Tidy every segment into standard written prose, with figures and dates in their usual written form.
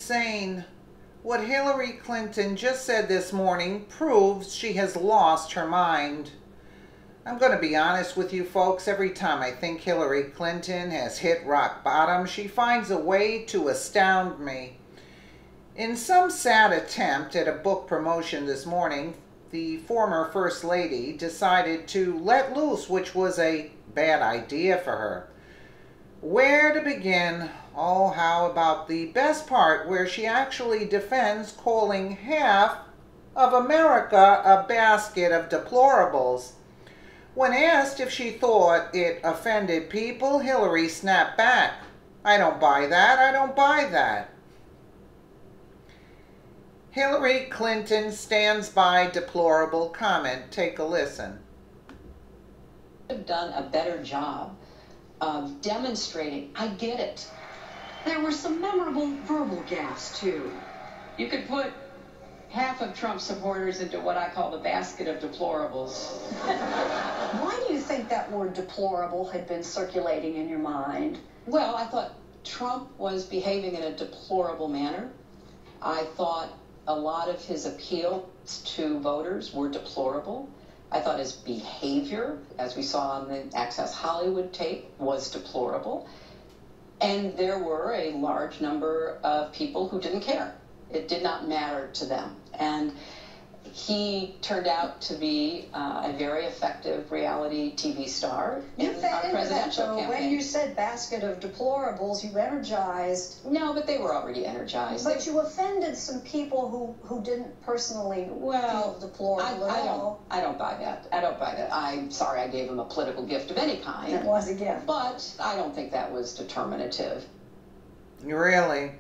insane. What Hillary Clinton just said this morning proves she has lost her mind. I'm going to be honest with you folks, every time I think Hillary Clinton has hit rock bottom, she finds a way to astound me. In some sad attempt at a book promotion this morning, the former First Lady decided to let loose, which was a bad idea for her. Where to begin? Oh, how about the best part, where she actually defends calling half of America a basket of deplorables. When asked if she thought it offended people, Hillary snapped back. I don't buy that, I don't buy that. Hillary Clinton stands by deplorable comment. Take a listen. Have done a better job of demonstrating. I get it. There were some memorable verbal gaffes, too. You could put half of Trump supporters into what I call the basket of deplorables. Why do you think that word deplorable had been circulating in your mind? Well, I thought Trump was behaving in a deplorable manner. I thought a lot of his appeals to voters were deplorable. I thought his behavior, as we saw on the Access Hollywood tape, was deplorable. And there were a large number of people who didn't care. It did not matter to them. And he turned out to be a very effective reality TV star in our presidential campaign. When you said basket of deplorables, you energized. No, but they were already energized. But you offended some people who didn't personally feel deplorable at all. I don't buy that. I don't buy that. I'm sorry I gave him a political gift of any kind. It was a gift. But I don't think that was determinative. Really?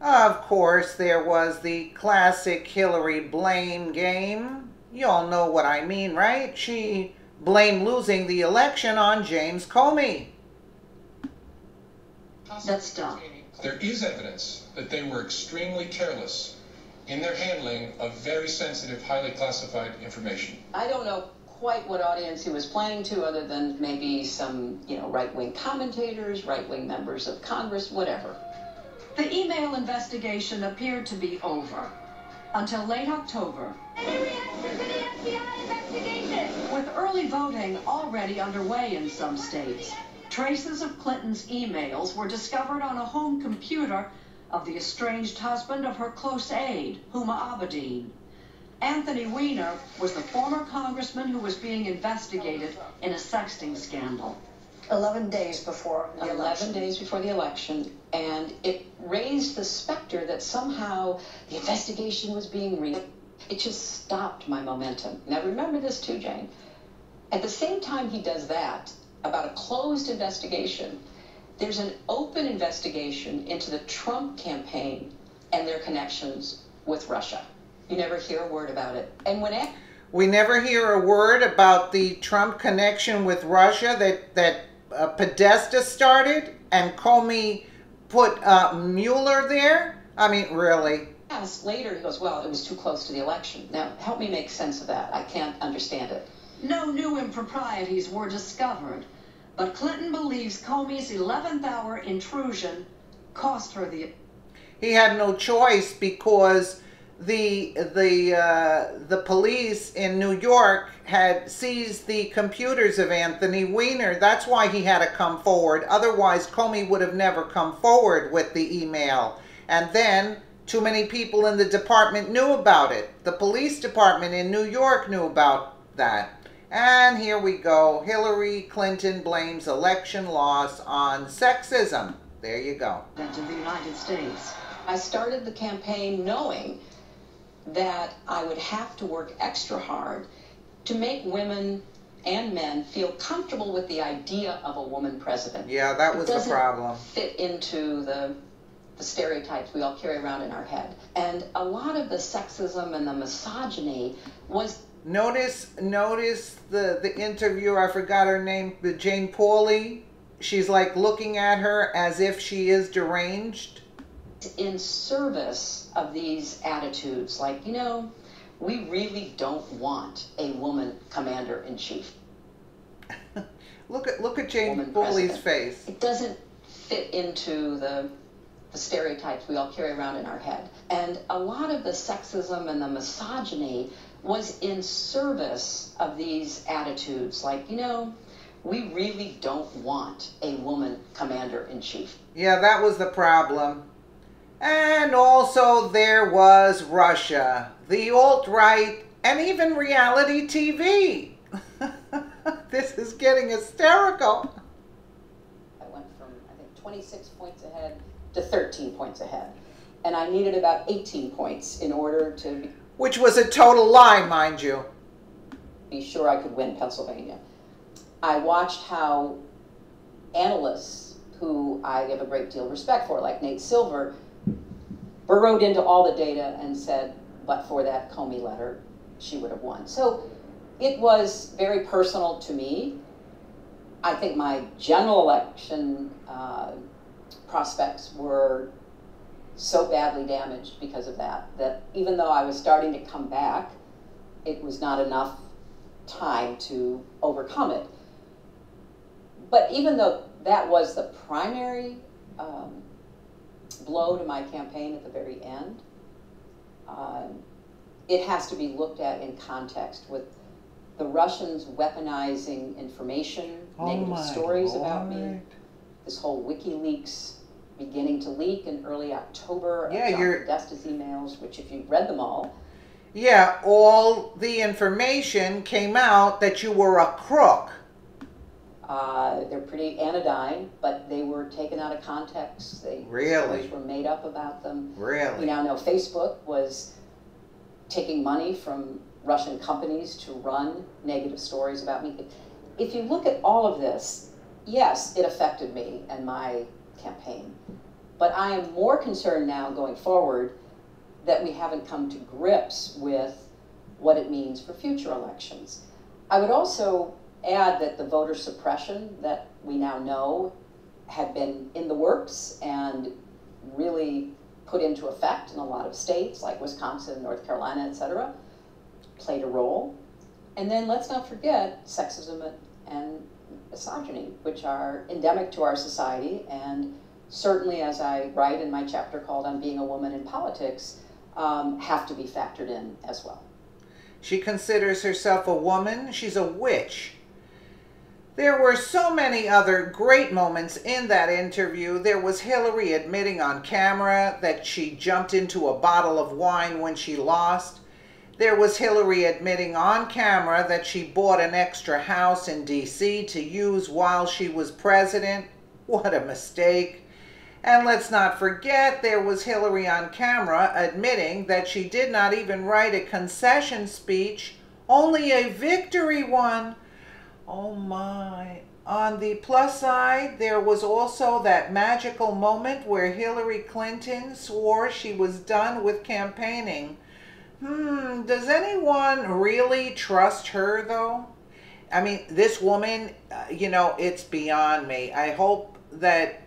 Of course, there was the classic Hillary blame game. You all know what I mean, right? She blamed losing the election on James Comey. That's dumb. There is evidence that they were extremely careless in their handling of very sensitive, highly classified information. I don't know quite what audience he was playing to, other than maybe some, right-wing commentators, right-wing members of Congress, whatever. The email investigation appeared to be over until late October. Any reaction to the FBI investigation? With early voting already underway in some states, traces of Clinton's emails were discovered on a home computer of the estranged husband of her close aide, Huma Abedin. Anthony Weiner was the former congressman who was being investigated in a sexting scandal. 11 days before the election. 11 days before the election, and it raised the specter that somehow the investigation was being It just stopped my momentum. Now remember this too, Jane. At the same time he does that, about a closed investigation, there's an open investigation into the Trump campaign and their connections with Russia. You never hear a word about it. And when we never hear a word about the Trump connection with Russia that Podesta started, and Comey put Mueller there? I mean, really? Yes, later he goes, well, it was too close to the election. Now, help me make sense of that. I can't understand it. No new improprieties were discovered, but Clinton believes Comey's 11th hour intrusion cost her the... He had no choice, because the police in New York had seized the computers of Anthony Weiner. That's why he had to come forward. Otherwise, Comey would have never come forward with the email. And then too many people in the department knew about it. The police department in New York knew about that. And here we go. Hillary Clinton blames election loss on sexism. There you go. ...to the United States. I started the campaign knowing that I would have to work extra hard to make women and men feel comfortable with the idea of a woman president. Yeah, that was the problem. Fit into the stereotypes we all carry around in our head. And a lot of the sexism and the misogyny was... Notice the interviewer, I forgot her name, Jane Pauley. She's like looking at her as if she is deranged. In service of these attitudes, like, we really don't want a woman commander-in-chief. Look at Jane Pauley's face. It doesn't fit into the the stereotypes we all carry around in our head. And a lot of the sexism and the misogyny was in service of these attitudes like, you know, we really don't want a woman commander-in-chief. Yeah, that was the problem. And also there was Russia, the alt-right, and even reality TV. This is getting hysterical. I went from, I think, 26 points ahead to 13 points ahead. And I needed about 18 points in order to... Which was a total lie, mind you. ...be sure I could win Pennsylvania. I watched how analysts, who I have a great deal of respect for, like Nate Silver, burrowed into all the data and said, but for that Comey letter, she would have won. So it was very personal to me. I think my general election prospects were so badly damaged because of that, that even though I was starting to come back, it was not enough time to overcome it. But even though that was the primary blow to my campaign at the very end, it has to be looked at in context with the Russians weaponizing information, negative stories about me, this whole WikiLeaks beginning to leak in early October, yeah, John Podesta's emails, which if you've read them all. Yeah, all the information came out that you were a crook. They're pretty anodyne, but they were taken out of context. Really? Stories were made up about them. Really? We now know Facebook was taking money from Russian companies to run negative stories about me. If you look at all of this, yes, it affected me and my campaign. But I am more concerned now going forward that we haven't come to grips with what it means for future elections. I would also add that the voter suppression that we now know had been in the works and really put into effect in a lot of states like Wisconsin, North Carolina, etc., played a role. And then let's not forget sexism and misogyny, which are endemic to our society, and certainly, as I write in my chapter called On Being a Woman in Politics, have to be factored in as well. She considers herself a woman. She's a witch. There were so many other great moments in that interview. There was Hillary admitting on camera that she jumped into a bottle of wine when she lost. There was Hillary admitting on camera that she bought an extra house in D.C. to use while she was president. What a mistake. And let's not forget, there was Hillary on camera admitting that she did not even write a concession speech, only a victory one. Oh my. On the plus side, there was also that magical moment where Hillary Clinton swore she was done with campaigning. Does anyone really trust her though? I mean, this woman, you know, it's beyond me. I hope that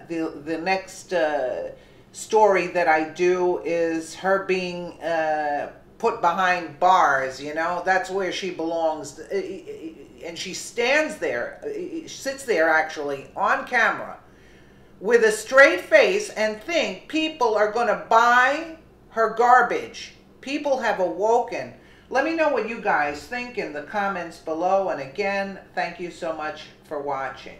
the next story that I do is her being put behind bars, you know. That's where she belongs. And she stands there, sits there actually on camera with a straight face and think people are going to buy her garbage. People have awoken. Let me know what you guys think in the comments below. And again, thank you so much for watching.